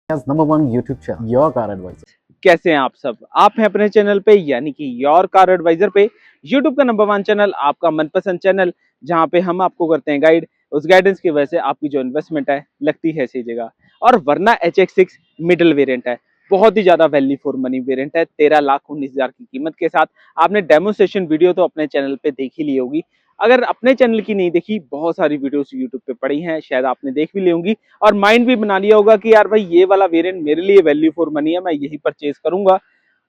Number one YouTube channel, Your Car Advisor. कैसे हैं आप सब। आप हैं अपने चैनल पे यानी कि योर कार एडवाइजर पे, यूट्यूब का नंबर वन चैनल, आपका मनपसंद चैनल, जहां पे हम आपको करते हैं गाइड। उस गाइडेंस की वजह से आपकी जो इन्वेस्टमेंट है लगती है सही जगह। और वरना HX6 मिडिल वेरिएंट है, बहुत ही ज्यादा वैल्यू फॉर मनी वेरिएंट है। 13,19,000 की कीमत के साथ आपने डेमोस्ट्रेशन वीडियो तो अपने चैनल पे देख ही ली होगी। अगर अपने चैनल की नहीं देखी, बहुत सारी वीडियोस यूट्यूब पे पड़ी हैं, शायद आपने देख भी ली होंगी और माइंड भी बना लिया होगा कि यार भाई ये वाला वेरिएंट मेरे लिए वैल्यू फॉर मनी है, मैं यही परचेज करूंगा।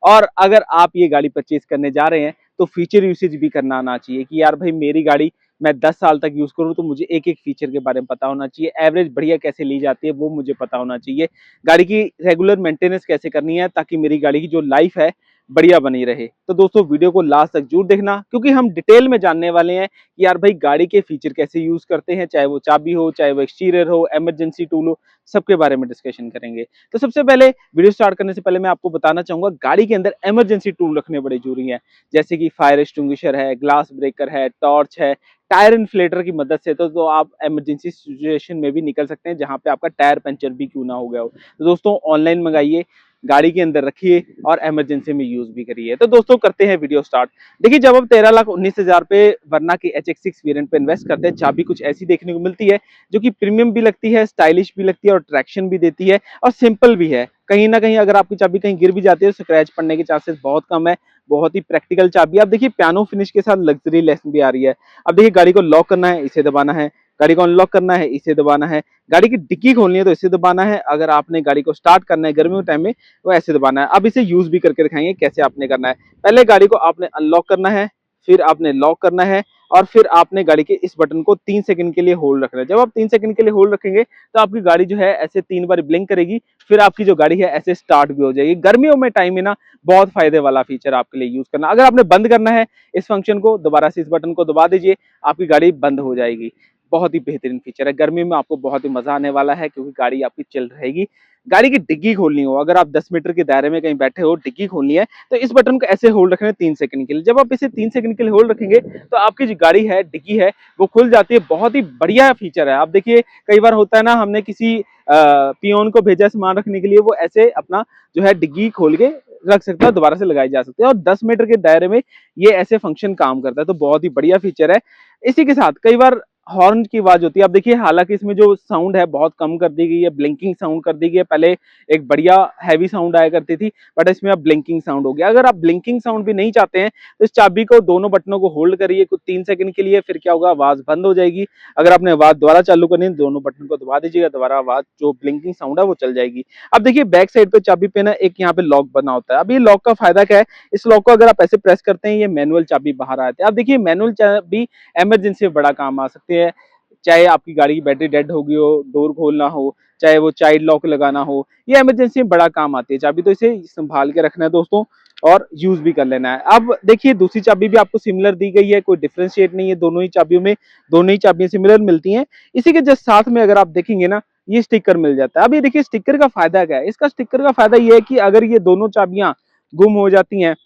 और अगर आप ये गाड़ी परचेज करने जा रहे हैं तो फीचर यूसेज भी करना आना चाहिए कि यार भाई मेरी गाड़ी मैं 10 साल तक यूज करूं तो मुझे एक एक फीचर के बारे में पता होना चाहिए। एवरेज बढ़िया कैसे ली जाती है वो मुझे पता होना चाहिए। गाड़ी की रेगुलर मेंटेनेंस कैसे करनी है ताकि मेरी गाड़ी की जो लाइफ है बढ़िया बनी रहे। तो दोस्तों वीडियो को लास्ट तक जरूर देखना, क्योंकि हम डिटेल में जानने वाले हैं कि यार भाई गाड़ी के फीचर कैसे यूज करते हैं, चाहे वो चाबी हो, चाहे वो एक्सटीरियर हो, इमरजेंसी टूल हो, सबके बारे में डिस्कशन करेंगे। तो सबसे पहले वीडियो स्टार्ट करने से पहले मैं आपको बताना चाहूंगा गाड़ी के अंदर इमरजेंसी टूल रखने बड़े जरूरी हैं, जैसे कि फायर एक्सटिंग्विशर है, ग्लास ब्रेकर है, टॉर्च है, टायर इन्फ्लेटर की मदद से तो आप इमरजेंसी सिचुएशन में भी निकल सकते हैं जहां पे आपका टायर पंचर भी क्यों ना हो गया हो। तो दोस्तों ऑनलाइन मंगाइए, गाड़ी के अंदर रखिए और इमरजेंसी में यूज भी करिए। तो दोस्तों करते हैं वीडियो स्टार्ट। देखिए जब हम 13,19,000 पे वरना की HX6 वेरिएंट पे इन्वेस्ट करते हैं, चाबी कुछ ऐसी देखने को मिलती है जो कि प्रीमियम भी लगती है, स्टाइलिश भी लगती है और ट्रैक्शन भी देती है और सिंपल भी है। कहीं ना कहीं अगर आपकी चाबी कहीं गिर भी जाती है तो स्क्रैच पड़ने के चांसेस बहुत कम है। बहुत ही प्रैक्टिकल चाबी। अब देखिए पियानो फिनिश के साथ लग्जरी लेस भी आ रही है। अब देखिए गाड़ी को लॉक करना है, इसे दबाना है, गाड़ी को अनलॉक करना है, इसे दबाना है, गाड़ी की डिक्की खोलनी है तो इसे दबाना है, अगर आपने गाड़ी को स्टार्ट करना है गर्मियों के टाइम में वो ऐसे दबाना है। अब इसे यूज भी करके दिखाएंगे कैसे आपने करना है। पहले गाड़ी को आपने अनलॉक करना है, फिर आपने लॉक करना है और फिर आपने गाड़ी के इस बटन को 3 सेकंड के लिए होल्ड रखना है। जब आप 3 सेकंड के लिए होल्ड रखेंगे तो आपकी गाड़ी जो है ऐसे 3 बार ब्लिंक करेगी, फिर आपकी जो गाड़ी है ऐसे स्टार्ट भी हो जाएगी। गर्मियों में टाइम में ना बहुत फायदे वाला फीचर आपके लिए यूज करना। अगर आपने बंद करना है इस फंक्शन को, दोबारा से इस बटन को दबा दीजिए, आपकी गाड़ी बंद हो जाएगी। बहुत ही बेहतरीन फीचर है, गर्मी में आपको बहुत ही मजा आने वाला है क्योंकि गाड़ी आपकी चल रहेगी। गाड़ी की डिग्गी खोलनी हो, अगर आप 10 मीटर के दायरे में कहीं बैठे हो, डिग्गी खोलनी है तो इस बटन को ऐसे होल्ड रखना है 3 सेकंड के लिए। जब आप इसे 3 सेकंड के लिए होल्ड रखेंगे तो आपकी जो गाड़ी है, डिग्गी है, वो खुल जाती है। बहुत ही बढ़िया फीचर है। आप देखिए कई बार होता है ना, हमने किसी पियोन को भेजा सामान रखने के लिए, वो ऐसे अपना जो है डिग्गी खोल के रख सकता है, दोबारा से लगाई जा सकती है और 10 मीटर के दायरे में ये ऐसे फंक्शन काम करता है। तो बहुत ही बढ़िया फीचर है। इसी के साथ कई बार हॉर्न की आवाज होती है। अब देखिए हालांकि इसमें जो साउंड है बहुत कम कर दी गई है, ब्लिंकिंग साउंड कर दी गई है। पहले एक बढ़िया हैवी साउंड आया करती थी, बट इसमें अब ब्लिंकिंग साउंड हो गया। अगर आप ब्लिंकिंग साउंड भी नहीं चाहते हैं तो इस चाबी को दोनों बटनों को होल्ड करिए कुछ 3 सेकंड के लिए, फिर क्या होगा, आवाज बंद हो जाएगी। अगर आपने आवाज दोबारा चालू करनी है, दोनों बटन को दबा दीजिएगा, दोबारा आवाज जो ब्लिंकिंग साउंड है वो चल जाएगी। अब देखिए बैक साइड पे चाबी पे ना एक यहाँ पे लॉक बना होता है। अब ये लॉक का फायदा क्या है, इस लॉक को अगर आप ऐसे प्रेस करते हैं ये मैनुअल चाबी बाहर आती है। अब देखिए मैनुअल चाबी इमरजेंसी में बड़ा काम आ सकती है, चाहे आपकी गाड़ी की बैटरी डेड हो गई हो, डोर खोलना हो, चाहे वो चाइल्ड लॉक लगाना हो, ये इमरजेंसी में बड़ा काम आती है चाबी। तो इसे संभाल के रखना है दोस्तों और यूज भी कर लेना है। अब देखिए दूसरी चाबी भी आपको सिमिलर दी गई है, कोई डिफरेंशिएट नहीं है दोनों ही चाबियों में, दोनों ही चाबियां सिमिलर मिलती हैं। इसी के जस्ट साथ में अगर आप देखेंगे ना, ये स्टिकर मिल जाता है। अब ये देखिए स्टिकर का फायदा क्या है, इसका स्टिकर का फायदा ये है कि अगर ये दोनों चाबियां गुम हो जाती हैं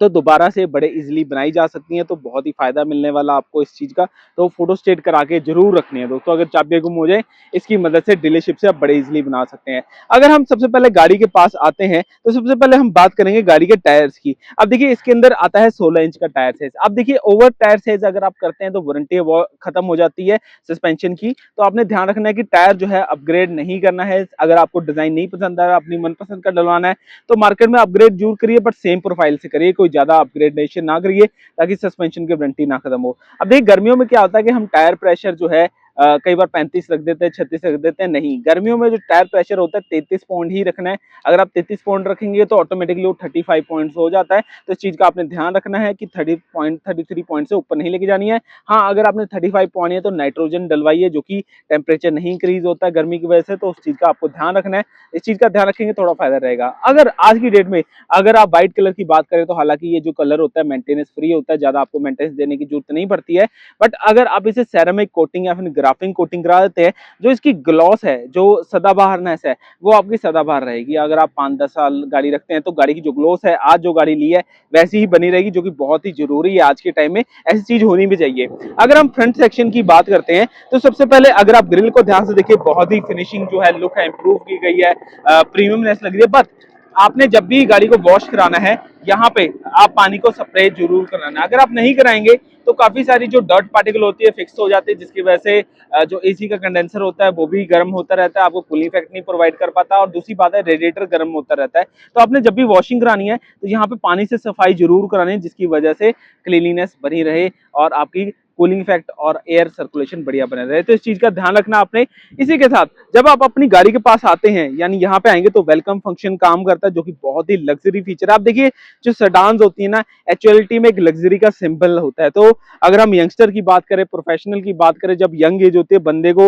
तो दोबारा से बड़े इजीली बनाई जा सकती हैं। तो बहुत ही फायदा मिलने वाला आपको इस चीज का। तो फोटो स्टेट करा के जरूर रखनी है दोस्तों, अगर चाबियां गुम हो जाए इसकी मदद से डीलरशिप से आप बड़े इजीली बना सकते हैं। अगर हम सबसे पहले गाड़ी के पास आते हैं तो सबसे पहले हम बात करेंगे गाड़ी के टायर्स की। अब देखिए इसके अंदर आता है 16 इंच का टायर साइज। अब देखिए ओवर टायर साइज अगर आप करते हैं तो वारंटी वो खत्म हो जाती है सस्पेंशन की। तो आपने ध्यान रखना है कि टायर जो है अपग्रेड नहीं करना है। अगर आपको डिजाइन नहीं पसंद आया, अपनी मनपसंद का डलवाना है तो मार्केट में अपग्रेड जरूर करिए, बट सेम प्रोफाइल से करिए, कोई ज्यादा अपग्रेडेशन ना करिए ताकि सस्पेंशन की वारंटी ना खत्म हो। अब देखिए गर्मियों में क्या होता है कि हम टायर प्रेशर जो है कई बार 35 रख देते हैं, 36 रख देते हैं। नहीं, गर्मियों में जो टायर प्रेशर होता है 33 पॉइंट ही रखना है। अगर आप 33 पॉइंट रखेंगे तो ऑटोमेटिकली वो 35 पॉइंट हो जाता है। तो इस चीज का आपने ध्यान रखना है कि 33 पॉइंट से ऊपर नहीं लेके जानी है। हाँ, अगर आपने 35 पानी है तो नाइट्रोजन डलवाइए, जो कि टेम्परेचर नहीं इंक्रीज होता है गर्मी की वजह से। तो उस चीज का आपको ध्यान रखना है, इस चीज का ध्यान रखेंगे थोड़ा फायदा रहेगा। अगर आज की डेट में अगर आप व्हाइट कलर की बात करें तो हालांकि ये जो कलर होता है मेंटेनेंस फ्री होता है, ज्यादा आपको मेंटेनेंस देने की जरूरत नहीं पड़ती है। बट अगर आप इसे सेरामिक कोटिंग या फिर ग्राफिन कोटिंग करा देते हैं, जो इसकी ग्लॉस है, जो सदाबहारनेस है, वो आपकी सदाबहार रहेगी। अगर आप 5-10 साल गाड़ी रखते हैं तो गाड़ी की जो ग्लॉस है, आज जो गाड़ी ली है वैसी ही बनी रहेगी, जो कि बहुत ही जरूरी है आज के टाइम में, ऐसी चीज होनी भी चाहिए। अगर हम फ्रंट सेक्शन की बात करते हैं तो सबसे पहले अगर आप ग्रिल को ध्यान से देखिए, बहुत ही फिनिशिंग जो है, लुक है, इंप्रूव की गई है, प्रीमियमनेस लग रही है। बट आपने जब भी गाड़ी को वॉश कराना है, यहाँ पे आप पानी को स्प्रे जरूर कराना है। अगर आप नहीं कराएंगे तो काफी सारी जो डर्ट पार्टिकल होती है फिक्स हो जाती है, जिसकी वजह से जो एसी का कंडेंसर होता है वो भी गर्म होता रहता है, आपको कूलिंग इफेक्ट नहीं प्रोवाइड कर पाता। और दूसरी बात है, रेडिएटर गर्म होता रहता है। तो आपने जब भी वॉशिंग करानी है तो यहाँ पे पानी से सफाई जरूर करानी है, जिसकी वजह से क्लीनिनेस बनी रहे और आपकी कूलिंग इफेक्ट और एयर सर्कुलेशन बढ़िया बने रहे। तो इस चीज का ध्यान रखना आपने। इसी के साथ जब आप अपनी गाड़ी के पास आते हैं, यानी यहाँ पे आएंगे, तो वेलकम फंक्शन काम करता है, जो कि बहुत ही लग्जरी फीचर है। आप देखिए, जो सेडान्स होती है ना, एक्चुअलिटी में एक लग्जरी का सिंबल होता है। तो अगर हम यंगस्टर की बात करें, प्रोफेशनल की बात करें, जब यंग एज होती है, बंदे को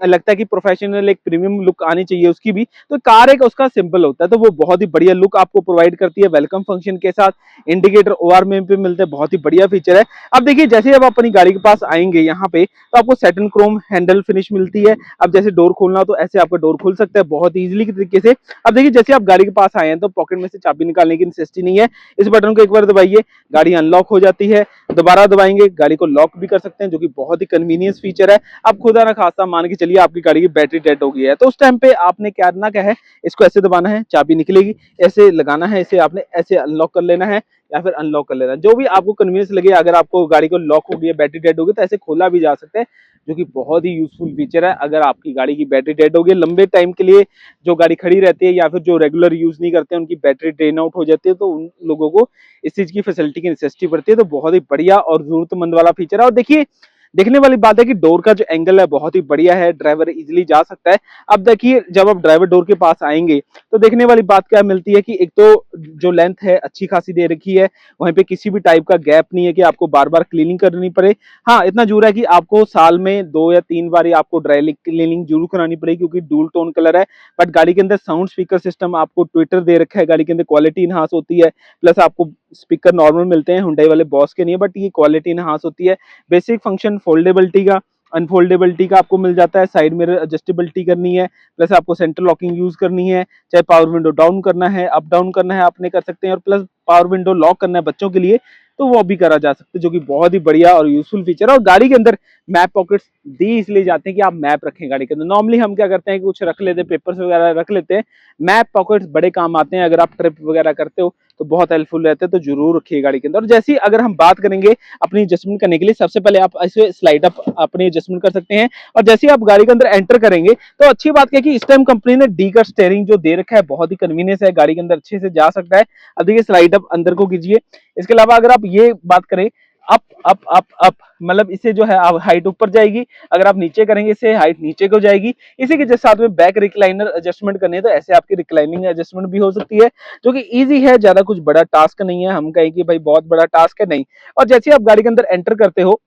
लगता है कि प्रोफेशनल एक प्रीमियम लुक आनी चाहिए उसकी भी, तो कार एक उसका सिंबल होता है। तो वो बहुत ही बढ़िया लुक आपको प्रोवाइड करती है वेलकम फंक्शन के साथ। इंडिकेटर ओआर में पे मिलते हैं, बहुत ही बढ़िया फीचर है। अब देखिए, जैसे अब अपनी गाड़ी के पास आएंगे यहाँ पे, तो आपको सैटिन क्रोम हैंडल फिनिश मिलती है। अब जैसे डोर खोलना हो तो ऐसे आपका डोर खुल सकता है बहुत इजीली के तरीके से। अब देखिए, जैसे आप गाड़ी के पास आए हैं तो पॉकेट में से चाबी निकालने की नेसेसिटी नहीं है। इस बटन को एक बार दबाइए, गाड़ी अनलॉक हो जाती है। दोबारा दबाएंगे, गाड़ी को लॉक भी कर सकते हैं, जो कि बहुत ही कन्वीनियंस फीचर है। अब खुदा ना खास्ता मान के चलिए आपकी गाड़ी की बैटरी डेड हो गई है, तो उस टाइम पे आपने क्या करना क्या है, इसको ऐसे दबाना है, चाबी निकलेगी, ऐसे लगाना है, इसे आपने ऐसे अनलॉक कर लेना है या फिर अनलॉक कर लेना, जो भी आपको कन्वीनियंस लगे। अगर आपको गाड़ी को लॉक हो गई, बैटरी डेड हो गई, तो ऐसे खोला भी जा सकता है, जो कि बहुत ही यूजफुल फीचर है। अगर आपकी गाड़ी की बैटरी डेड हो गई लंबे टाइम के लिए, जो गाड़ी खड़ी रहती है या फिर जो रेगुलर यूज नहीं करते हैं, उनकी बैटरी ड्रेन आउट हो जाती है, तो उन लोगों को इस चीज की फैसिलिटी की नेसेसिटी पड़ती है। तो बहुत ही बढ़िया और जरूरतमंद वाला फीचर है। और देखिए, देखने वाली बात है कि डोर का जो एंगल है बहुत ही बढ़िया है, ड्राइवर इजीली जा सकता है। अब देखिए, जब आप ड्राइवर डोर के पास आएंगे तो देखने वाली बात क्या मिलती है कि एक तो जो लेंथ है अच्छी खासी दे रखी है, वहीं पे किसी भी टाइप का गैप नहीं है कि आपको बार बार क्लीनिंग करनी पड़े। हाँ, इतना जरूर है कि आपको साल में 2 या 3 बार आपको ड्राई क्लीनिंग जरूर करानी पड़ेगी, क्योंकि डूल टोन कलर है। बट गाड़ी के अंदर साउंड स्पीकर सिस्टम आपको ट्विटर दे रखा है, गाड़ी के अंदर क्वालिटी इनहांस होती है, प्लस आपको स्पीकर नॉर्मल मिलते हैं, हुंडई वाले बॉस के नहीं है, बट ये क्वालिटी इनहांस होती है। बेसिक फंक्शन फोल्डेबिलिटी का, अनफोल्डेबिलिटी का आपको मिल जाता है। साइड मिरर एडजस्टेबिलिटी करनी है, प्लस आपको सेंटर लॉकिंग यूज करनी है, चाहे पावर विंडो डाउन करना है, अप डाउन करना है, आपने कर सकते हैं। और प्लस पावर विंडो लॉक करना है बच्चों के लिए, तो वो भी करा जा सकता है, जो कि बहुत ही बढ़िया और यूजफुल फीचर है। और गाड़ी के अंदर मैप पॉकेट्स दी इसलिए जाते हैं कि आप मैप रखें गाड़ी के अंदर। नॉर्मली हम क्या करते हैं कि कुछ रख लेते हैं, पेपर्स वगैरह रख लेते हैं। मैप पॉकेट्स बड़े काम आते हैं, अगर आप ट्रिप वगैरह करते हो तो बहुत हेल्पफुल रहते हैं, तो जरूर रखिए गाड़ी के अंदर। और जैसी अगर हम बात करेंगे अपनी एडजस्टमेंट करने के लिए, सबसे पहले आप ऐसे स्लाइड अप अपनी एडजस्टमेंट कर सकते हैं। और जैसे ही आप गाड़ी के अंदर एंटर करेंगे तो अच्छी बात है कि इस टाइम कंपनी ने डी कट स्टीयरिंग जो दे रखा है, बहुत ही कन्वीनियंस है, गाड़ी के अंदर अच्छे से जा सकता है। अब देखिए, स्लाइड अप अंदर को कीजिए। इसके अलावा अगर आप ये बात करें, अप अप अप अप, मतलब इससे जो है हाइट ऊपर जाएगी। अगर आप नीचे करेंगे इससे हाइट नीचे को जाएगी। इसी के साथ में बैक रिक्लाइनर एडजस्टमेंट करनी है, तो ऐसे आपकी रिक्लाइनिंग एडजस्टमेंट भी हो सकती है, जो कि इजी है, ज्यादा कुछ बड़ा टास्क नहीं है। हम कहें कि भाई बहुत बड़ा टास्क है, नहीं। और जैसे आप गाड़ी के अंदर एंटर करते हो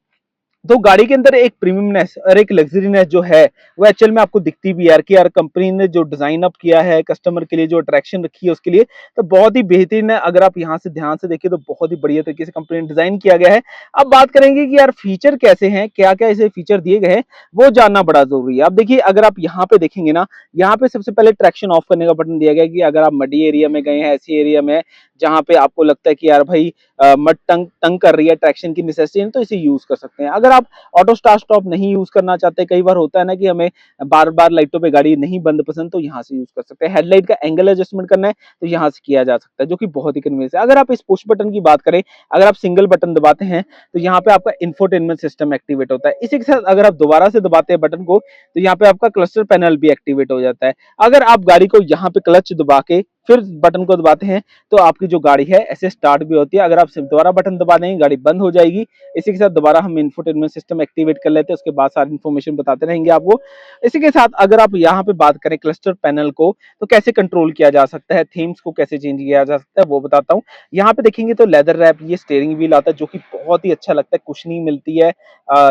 तो गाड़ी के अंदर एक प्रीमियमनेस और एक लग्जरीनेस जो है वो एक्चुअल में आपको दिखती भी यार, कि यार कंपनी ने जो डिजाइन अप किया है कस्टमर के लिए, जो अट्रैक्शन रखी है उसके लिए, तो बहुत ही बेहतरीन है। अगर आप यहाँ से ध्यान से देखिए तो बहुत ही बढ़िया तरीके से कंपनी ने डिजाइन किया गया है। अब बात करेंगे कि यार फीचर कैसे हैं, क्या क्या इसे फीचर दिए गए हैं, वो जानना बड़ा जरूरी है। अब देखिए, अगर आप यहाँ पे देखेंगे ना, यहाँ पे सबसे पहले ट्रैक्शन ऑफ करने का बटन दिया गया है, कि अगर आप मडी एरिया में गए हैं, ऐसी एरिया में जहां पे आपको लगता है कि यार भाई मड तंग कर रही है, ट्रैक्शन की नेसेसिटी है, तो इसे यूज कर सकते हैं। अगर आप ऑटो स्टार्ट स्टॉप नहीं यूज करना चाहते, कई बार होता है ना कि हमें बार बार लाइटों पे गाड़ी नहीं बंद पसंद, तो यहाँ से यूज कर सकते हैं। हेडलाइट का एंगल एडजस्टमेंट करना है तो यहाँ से किया जा सकता है, जो कि बहुत ही कन्वीनियंस है। अगर आप इस पुश बटन की बात करें, अगर आप सिंगल बटन दबाते हैं तो यहाँ पे आपका इंफोटेनमेंट सिस्टम एक्टिवेट होता है। इसी के साथ अगर आप दोबारा से दबाते हैं बटन को, तो यहाँ पे आपका क्लस्टर पैनल भी एक्टिवेट हो जाता है। अगर आप गाड़ी को यहाँ पे क्लच दबा के फिर बटन को दबाते हैं तो आपकी जो गाड़ी है ऐसे स्टार्ट भी होती है। अगर आप सिर्फ दोबारा बटन दबा देंगे, गाड़ी बंद हो जाएगी। इसी के साथ दोबारा हम इंफोटेनमेंट सिस्टम एक्टिवेट कर लेते हैं, उसके बाद सारी इन्फॉर्मेशन बताते रहेंगे आपको। इसी के साथ अगर आप यहाँ पे बात करें क्लस्टर पैनल को, तो कैसे कंट्रोल किया जा सकता है, थीम्स को कैसे चेंज किया जा सकता है, वो बताता हूँ। यहाँ पे देखेंगे तो लेदर रैप ये स्टीयरिंग व्हील आता है, जो कि बहुत ही अच्छा लगता है, कुशनिंग मिलती है।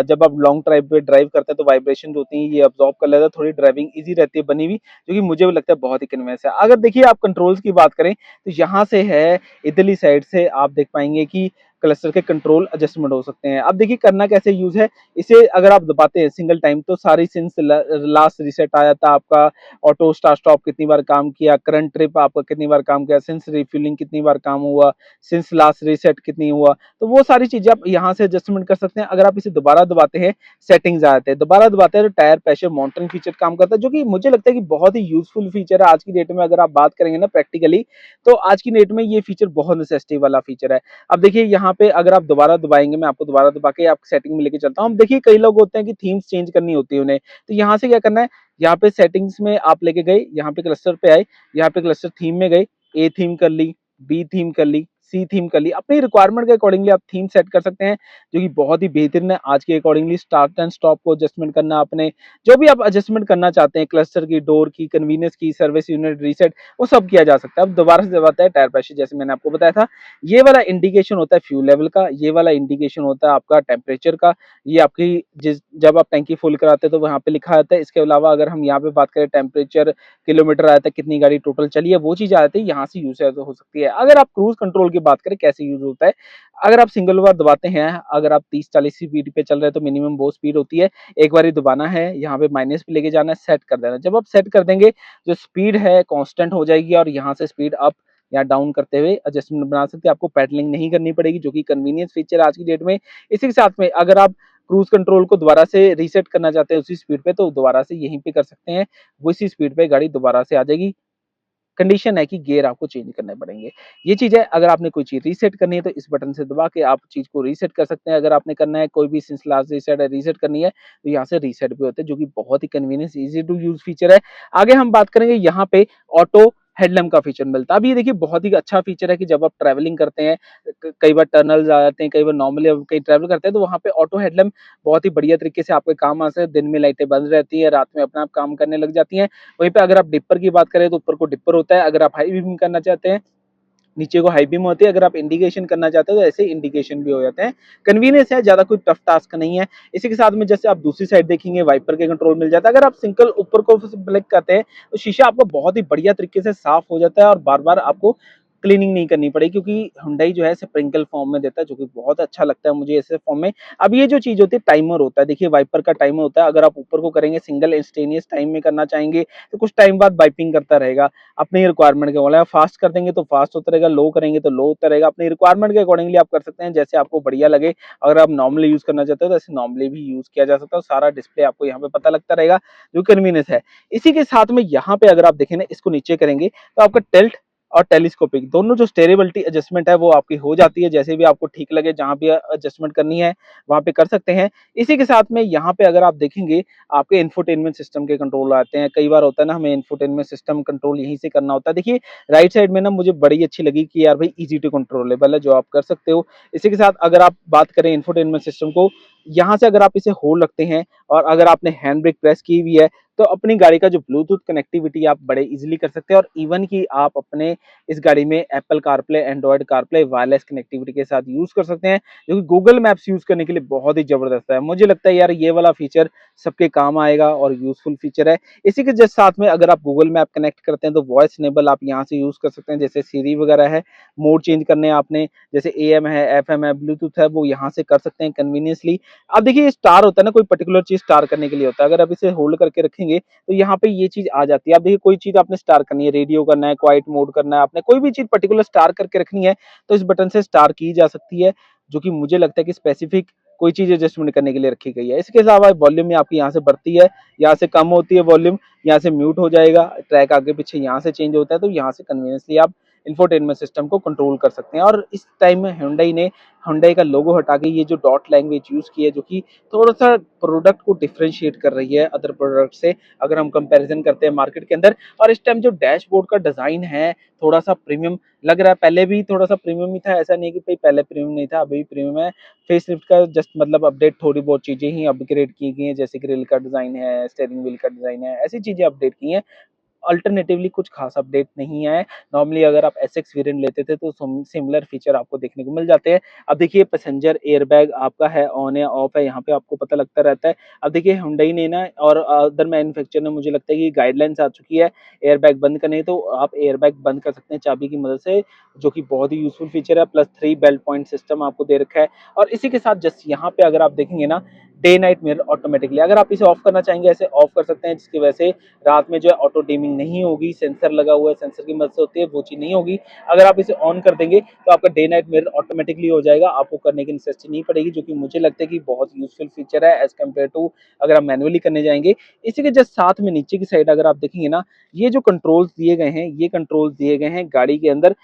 जब आप लॉन्ग ड्राइव पे ड्राइव करते हैं तो वाइब्रेशन होती है, ये अब्सॉर्ब कर लेता है, थोड़ी ड्राइविंग ईजी रहती है बनी हुई, जो कि मुझे भी लगता है बहुत ही कन्वीनियंस है। अगर देखिए आप कंट्रोल्स की बात करें तो यहाँ से है, इधरली साइड से आप देख पाएंगे कि क्लस्टर के कंट्रोल एडजस्टमेंट हो सकते हैं। अब देखिए करना कैसे यूज है, इसे अगर आप दबाते हैं सिंगल टाइम तो सारी सिंस लास्ट रीसेट आ जाता है आपका, ऑटो स्टार्ट स्टॉप कितनी बार काम किया, करंट ट्रिप आपका कितनी बार काम किया, सिंस रिफ्यूलिंग कितनी बार काम हुआ, सिंस लास्ट रीसेट कितनी हुआ, तो वो सारी चीजें आप यहाँ से एडजस्टमेंट कर सकते हैं। अगर आप इसे दोबारा दबाते हैं सेटिंग्स आ जाते हैं, दोबारा दबाते हैं तो टायर प्रेशर मॉनिटरिंग फीचर काम करता है, जो कि मुझे लगता है कि बहुत ही यूजफुल फीचर है आज की डेट में। अगर आप बात करेंगे ना प्रैक्टिकली, तो आज की डेट में ये फीचर बहुत नेसेसिटी वाला फीचर है। अब देखिए यहाँ पे अगर आप दोबारा दबाएंगे, मैं आपको दोबारा दबा के आपकी सेटिंग में लेके चलता हूँ। अब देखिए कई लोग होते हैं कि थीम्स चेंज करनी होती है उन्हें, तो यहाँ से क्या करना है, यहाँ पे सेटिंग्स में आप लेके गए, यहाँ पे क्लस्टर पे आए, यहाँ पे क्लस्टर थीम में गए, ए थीम कर ली, बी थीम कर ली, सी थीम कर ली, अपनी रिक्वायरमेंट के अकॉर्डिंगली आप थीम सेट कर सकते हैं, जो कि बहुत ही बेहतरीन है। आज के अकॉर्डिंगली स्टार्ट एंड स्टॉप को एडजस्टमेंट करना, अपने जो भी आप एडजस्टमेंट करना चाहते हैं, क्लस्टर की, डोर की, कन्वीनियंस की, सर्विस यूनिट रीसेट, वो सब किया जा सकता है। अब दोबारा से दबाता है टायर प्रेशर, जैसे मैंने आपको बताया था, ये वाला इंडिकेशन होता है फ्यूल लेवल का, ये वाला इंडिकेशन होता है आपका टेम्परेचर का, ये आपकी जब आप टैंकी फुल कराते हैं तो वहाँ पे लिखा आता है। इसके अलावा अगर हम यहाँ पे बात करें टेम्परेचर, किलोमीटर आया था, कितनी गाड़ी टोटल चली है, वो चीज आ जाती है, यहाँ से यूज हो सकती है। अगर आप क्रूज कंट्रोल की बात करें कैसे यूज होता है, अगर आप सिंगल बार दबाते हैं, अगर आप 30-40 स्पीड पे चल रहे हैं तो मिनिमम वो स्पीड होती है, एक बार ही दबाना है, यहाँ पे माइनस पे लेके जाना है, सेट कर देना। जब आप सेट कर देंगे जो स्पीड है कांस्टेंट हो जाएगी, और यहाँ से स्पीड अप या डाउन करते हुए एडजस्टमेंट बना सकते हैं। आपको पैडलिंग नहीं करनी पड़ेगी, जो कि कन्वीनियंस फीचर है आज की डेट में। इसी के साथ में अगर आप क्रूज कंट्रोल को दोबारा से रीसेट करना चाहते हैं उसी स्पीड पे, तो दोबारा से यहीं पे कर सकते हैं, वो इसी स्पीड पे गाड़ी दोबारा से आ जाएगी। कंडीशन है कि गियर आपको चेंज करने पड़ेंगे। ये चीज़ है, अगर आपने कोई चीज़ रीसेट करनी है तो इस बटन से दबा के आप चीज़ को रीसेट कर सकते हैं। अगर आपने करना है कोई भी सिंस लास्ट रीसेट है, रीसेट करनी है, तो यहाँ से रीसेट भी होते हैं, जो कि बहुत ही convenience easy to use feature है। आगे हम बात करेंगे यहाँ पे ऑटो हेडलैम्प का फीचर मिलता है। अब ये देखिए बहुत ही अच्छा फीचर है कि जब आप ट्रैवलिंग करते हैं, कई बार टनल्स आ जाते हैं, कई बार नॉर्मली कहीं ट्रैवल करते हैं, तो वहाँ पे ऑटो हेडलैम्प बहुत ही बढ़िया तरीके से आपके काम आ सकते हैं। दिन में लाइटें बंद रहती है, रात में अपना आप काम करने लग जाती हैं। वहीं पे अगर आप डिपर की बात करें तो ऊपर को डिपर होता है, अगर आप हाई बीम करना चाहते हैं नीचे को हाई बीम होती है, अगर आप इंडिकेशन करना चाहते हो तो ऐसे इंडिकेशन भी हो जाते हैं। कन्वीनियंस है, ज्यादा कोई टफ टास्क नहीं है। इसी के साथ में जैसे आप दूसरी साइड देखेंगे वाइपर के कंट्रोल मिल जाता है। अगर आप सिंगल ऊपर को ब्लिक करते हैं तो शीशा आपको बहुत ही बढ़िया तरीके से साफ हो जाता है, और बार बार आपको क्लीनिंग नहीं करनी पड़ेगी, क्योंकि हुंडई जो है स्प्रिंकल फॉर्म में देता है, जो कि बहुत अच्छा लगता है मुझे ऐसे फॉर्म में। अब ये जो चीज होती है टाइमर होता है, देखिए वाइपर का टाइमर होता है, अगर आप ऊपर को करेंगे सिंगल इंस्टेनियस टाइम में करना चाहेंगे तो कुछ टाइम बाद वाइपिंग करता रहेगा अपनी रिक्वायरमेंट के अकॉर्डिंग। फास्ट कर देंगे तो फास्ट होता रहेगा, लो करेंगे तो लो होता रहेगा, अपनी रिक्वायरमेंट के अकॉर्डिंगली आप कर सकते हैं, जैसे आपको बढ़िया लगे। अगर आप नॉर्मली यूज करना चाहते हो तो ऐसे नॉर्मली भी यूज किया जा सकता है, सारा डिस्प्ले आपको यहाँ पे पता लगता रहेगा, जो कन्वीनियंस है। इसी के साथ में यहाँ पे अगर आप देखें ना, इसको नीचे करेंगे तो आपका टिल्ट और टेलीस्कोपिक दोनों जो स्टेरेबिलिटी एडजस्टमेंट है वो आपकी हो जाती है, जैसे भी आपको ठीक लगे, जहां भी एडजस्टमेंट करनी है वहां पे कर सकते हैं। इसी के साथ में यहाँ पे अगर आप देखेंगे आपके इंफोटेनमेंट सिस्टम के कंट्रोल आते हैं। कई बार होता है ना, हमें इंफोटेनमेंट सिस्टम कंट्रोल यहीं से करना होता है। देखिए राइट साइड में ना मुझे बड़ी अच्छी लगी कि यार भाई इजी टू कंट्रोलेबल है, जो आप कर सकते हो। इसी के साथ अगर आप बात करें इंफोटेनमेंट सिस्टम को, यहाँ से अगर आप इसे होल्ड रखते हैं और अगर आपने हैंड ब्रेक प्रेस की हुई है, तो अपनी गाड़ी का जो ब्लूटूथ कनेक्टिविटी आप बड़े इजीली कर सकते हैं, और इवन कि आप अपने इस गाड़ी में Apple CarPlay, Android CarPlay wireless connectivity के साथ यूज कर सकते हैं, जो कि गूगल मैप्स यूज करने के लिए बहुत ही जबरदस्त है। मुझे लगता है यार ये वाला फीचर सबके काम आएगा और यूजफुल फीचर है। इसी के जस्ट साथ में अगर आप गूगल मैप कनेक्ट करते हैं तो वॉइस इनेबल आप यहाँ से यूज कर सकते हैं, जैसे सीरी वगैरह है, मोड चेंज करने आपने, जैसे AM है, FM है, ब्लूटूथ है, वो यहाँ से कर सकते हैं कन्वीनियंसली। अब देखिए स्टार होता है ना, कोई पर्टिकुलर चीज स्टार करने के लिए होता है, अगर आप इसे होल्ड करके रखेंगे तो यहाँ पे ये चीज आ जाती है। आप देखिए कोई चीज आपने स्टार करनी है, रेडियो करना है, क्वाइट मोड करना है, आपने कोई भी चीज पर्टिकुलर स्टार करके रखनी है तो इस बटन से स्टार की जा सकती है, जो कि मुझे लगता है कि स्पेसिफिक कोई चीज एडजस्टमेंट करने के लिए रखी गई है। इसके अलावा वॉल्यूम में आपकी यहाँ से बढ़ती है, यहाँ से कम होती है वॉल्यूम, यहाँ से म्यूट हो जाएगा, ट्रैक आगे पीछे यहाँ से चेंज होता है, तो यहाँ से कन्वीनियंसली आप इंफोटेनमेंट सिस्टम को कंट्रोल कर सकते हैं। और इस टाइम में Hyundai ने Hyundai का लोगो हटा के ये जो डॉट लैंग्वेज यूज की है, जो कि थोड़ा सा प्रोडक्ट को डिफरेंशिएट कर रही है अदर प्रोडक्ट से, अगर हम कंपैरिजन करते हैं मार्केट के अंदर। और इस टाइम जो डैशबोर्ड का डिजाइन है थोड़ा सा प्रीमियम लग रहा है, पहले भी थोड़ा सा प्रीमियम ही था, ऐसा नहीं कि भाई पहले प्रीमियम नहीं था, अभी भी प्रीमियम है। फेसलिफ्ट का जस्ट मतलब अपडेट, थोड़ी बहुत चीजें ही अपग्रेड की गई हैं, जैसे ग्रिल का डिजाइन है, स्टीयरिंग व्हील का डिजाइन है, ऐसी चीजें अपडेट की हैं। अल्टरनेटिवली कुछ खास अपडेट नहीं आया है। नॉर्मली अगर आप एसएक्स वेरिएंट लेते थे तो सिमिलर फीचर आपको देखने को मिल जाते हैं। अब देखिए पैसेंजर एयरबैग आपका है ऑन है ऑफ है, यहाँ पे आपको पता लगता रहता है। अब देखिए हुंडई ने ना और अदर मैन्युफैक्चरर ने मुझे लगता है कि गाइडलाइंस आ चुकी है एयरबैग बंद करने, तो आप एयरबैग बंद कर सकते हैं चाबी की मदद से, जो कि बहुत ही यूजफुल फीचर है। प्लस 3 बेल्ट पॉइंट सिस्टम आपको दे रखा है। और इसी के साथ जस्ट यहाँ पे अगर आप देखेंगे ना डे नाइट मिरर ऑटोमेटिकली, अगर आप इसे ऑफ करना चाहेंगे ऐसे ऑफ कर सकते हैं, जिसकी वजह से रात में जो है ऑटो डिमिंग नहीं होगी। सेंसर लगा हुआ है, सेंसर की मदद से होती है, वो चीज नहीं होगी। अगर आप इसे ऑन कर देंगे तो आपका डे नाइट मिरर ऑटोमेटिकली हो जाएगा, आपको करने की नेसेसिटी नहीं पड़ेगी, जो कि मुझे लगता है कि बहुत यूजफुल फीचर है एज कम्पेयर टू अगर आप मैनुअली करने जाएंगे। इसी के जस्ट साथ में नीचे की साइड अगर आप देखेंगे ना, ये जो कंट्रोल्स दिए गए हैं, ये कंट्रोल्स दिए गए हैं गाड़ी के अंदर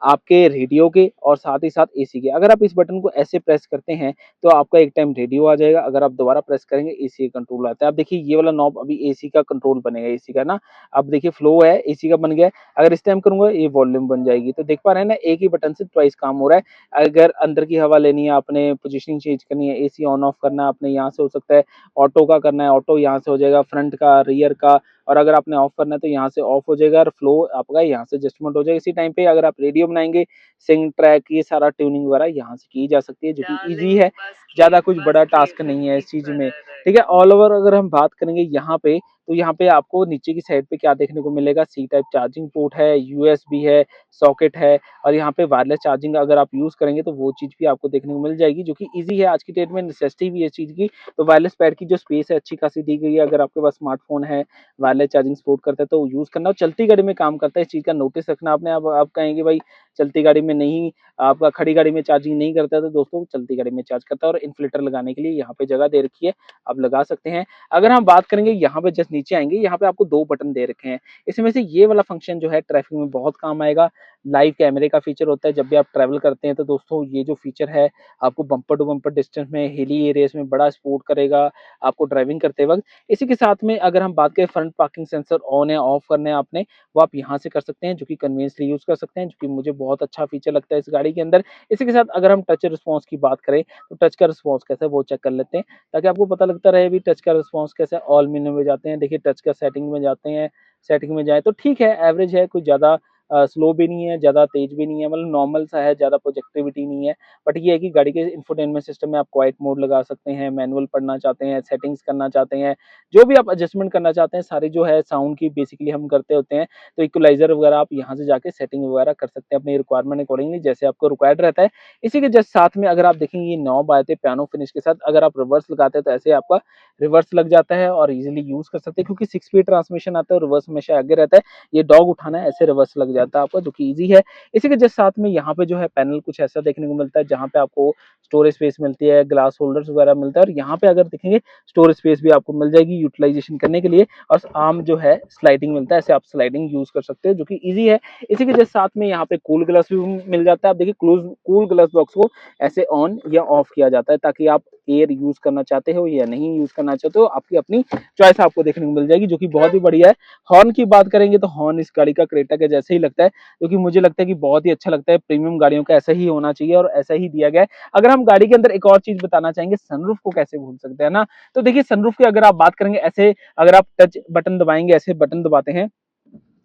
आपके रेडियो के और साथ ही साथ एसी के। अगर आप इस बटन को ऐसे प्रेस करते हैं तो आपका एक टाइम रेडियो आ जाएगा, अगर आप दोबारा प्रेस करेंगे एसी का कंट्रोल आता है। अब देखिए ये वाला नॉब अभी एसी का कंट्रोल बनेगा, एसी का ना। अब देखिए फ्लो है एसी का बन गया है, अगर इस टाइम करूंगा ये वॉल्यूम बन जाएगी। तो देख पा रहे हैं ना, एक ही बटन से ट्वाइस काम हो रहा है। अगर अंदर की हवा लेनी है आपने, पोजिशनिंग चेंज करनी है, एसी ऑन ऑफ करना है आपने, यहाँ से हो सकता है ऑटो का करना है, ऑटो यहाँ से हो जाएगा, फ्रंट का, रियर का, और अगर आपने ऑफ करना है तो यहाँ से ऑफ हो जाएगा और फ्लो आपका यहाँ से एडजस्टमेंट हो जाएगा। इसी टाइम पे अगर आप रेडियो बनाएंगे, सिंग ट्रैक, ये सारा ट्यूनिंग वगैरह यहाँ से की जा सकती है, जो कि इजी है, ज्यादा कुछ बड़ा टास्क नहीं है इस चीज में। ठीक है, ऑल ओवर अगर हम बात करेंगे यहाँ पे, तो यहाँ पे आपको नीचे की साइड पे क्या देखने को मिलेगा, सी टाइप चार्जिंग पोर्ट है, यूएसबी है, सॉकेट है, और यहाँ पे वायरलेस चार्जिंग अगर आप यूज करेंगे तो वो चीज भी आपको देखने को मिल जाएगी, जो कि इजी है आज की डेट में, नेसेसिटी भी है इस चीज की। तो वायरलेस पैड की जो स्पेस है अच्छी खासी दी गई है, अगर आपके पास स्मार्टफोन है वायरलेस चार्जिंग सपोर्ट करता है तो यूज करना, और चलती गाड़ी में काम करता है, इस चीज का नोटिस रखना आपने। अब आप कहेंगे भाई चलती गाड़ी में नहीं, आपका खड़ी गाड़ी में चार्जिंग नहीं करता है, तो दोस्तों चलती गाड़ी में चार्ज करता है, और इन्फ्लेटर लगाने के लिए यहाँ पे जगह दे रखी है, आप लगा सकते हैं। अगर हम बात करेंगे यहाँ पे जस्ट नीचे आएंगे, यहाँ पे आपको 2 बटन दे रखे हैं, इसमें से ये वाला फंक्शन जो है ट्रैफिक में बहुत काम आएगा। लाइव कैमरे का फीचर होता है जब भी आप ट्रैवल करते हैं, तो दोस्तों ये जो फीचर है आपको बम्पर टू बम्पर डिस्टेंस में, हिली एरियाज में बड़ा सपोर्ट करेगा आपको ड्राइविंग करते वक्त। इसी के साथ में अगर हम बात करें फ्रंट पार्किंग सेंसर ऑन है ऑफ करने है आपने, वो आप यहाँ से कर सकते हैं, जो कि कन्वीनियंसली यूज कर सकते हैं, जो कि मुझे बहुत अच्छा फीचर लगता है इस गाड़ी के अंदर। इसी के साथ अगर हम टच रिस्पॉन्स की बात करें तो टच का रिस्पॉन्स कैसा है वो चेक कर लेते हैं, ताकि आपको पता लगता रहे भी टच का रिस्पॉन्स कैसा है। ऑल मेन्यू में जाते हैं, देखिए टच का सेटिंग में जाते हैं, सेटिंग में जाए तो ठीक है, एवरेज है, कुछ ज्यादा स्लो भी नहीं है, ज्यादा तेज भी नहीं है, मतलब नॉर्मल सा है, ज्यादा प्रोजेक्टिविटी नहीं है। बट ये है कि गाड़ी के इंफोटेनमेंट सिस्टम में आप क्वाइट मोड लगा सकते हैं, मैनुअल पढ़ना चाहते हैं, सेटिंग्स करना चाहते हैं, जो भी आप एडजस्टमेंट करना चाहते हैं, सारी जो है साउंड की बेसिकली हम करते होते हैं। तो इक्वलाइजर वगैरह आप यहाँ से जाके सेटिंग वगैरह कर सकते हैं अपनी रिक्वायरमेंट अकॉर्डिंगली, जैसे आपको रिक्वायर्ड रहता है। इसी के जस्ट साथ में अगर आप देखेंगे ये नॉब आए थे पियानो फिनिश के साथ, अगर आप रिवर्स लगाते हैं तो ऐसे आपका रिवर्स लग जाता है और इजीली यूज कर सकते हैं, क्योंकि 6 स्पीड ट्रांसमिशन आता है और रिवर्स हमेशा आगे रहता है। ये डॉग उठाना है ऐसे रिवर्स लग जाता है आपका, जो कि इजी है। इसी के जस्ट साथ में यहाँ पे जो है पैनल कुछ ऐसा देखने को मिलता है, जहाँ पे आपको स्टोरेज स्पेस मिलती है, ग्लास होल्डर्स वगैरह मिलता है, और यहाँ पे अगर देखेंगे स्टोरेज स्पेस भी आपको मिल जाएगी यूटिलाइजेशन करने के लिए। और आर्म जो है स्लाइडिंग मिलता है, ऐसे आप स्लाइडिंग यूज कर सकते हो, जो कि इजी है। इसी के जस्ट साथ में यहाँ पे कूल ग्लास भी मिल जाता है। आप देखिए कूल ग्लास बॉक्स को ऐसे ऑन या ऑफ किया जाता है, ताकि आप एयर यूज करना चाहते हो या नहीं यूज करना चाहते हो, आपकी अपनी चॉइस आपको देखने को मिल जाएगी, जो कि बहुत ही बढ़िया है। हॉर्न की बात करेंगे तो हॉर्न इस गाड़ी का क्रेटा के जैसे ही लगता है, क्योंकि मुझे लगता है कि बहुत ही अच्छा लगता है, प्रीमियम गाड़ियों का ऐसा ही होना चाहिए और ऐसा ही दिया गया है। अगर हम गाड़ी के अंदर एक और चीज बताना चाहेंगे, सनरूफ को कैसे भूल सकते हैं ना। तो देखिए सनरूफ की अगर आप बात करेंगे, ऐसे अगर आप टच बटन दबाएंगे, ऐसे बटन दबाते हैं,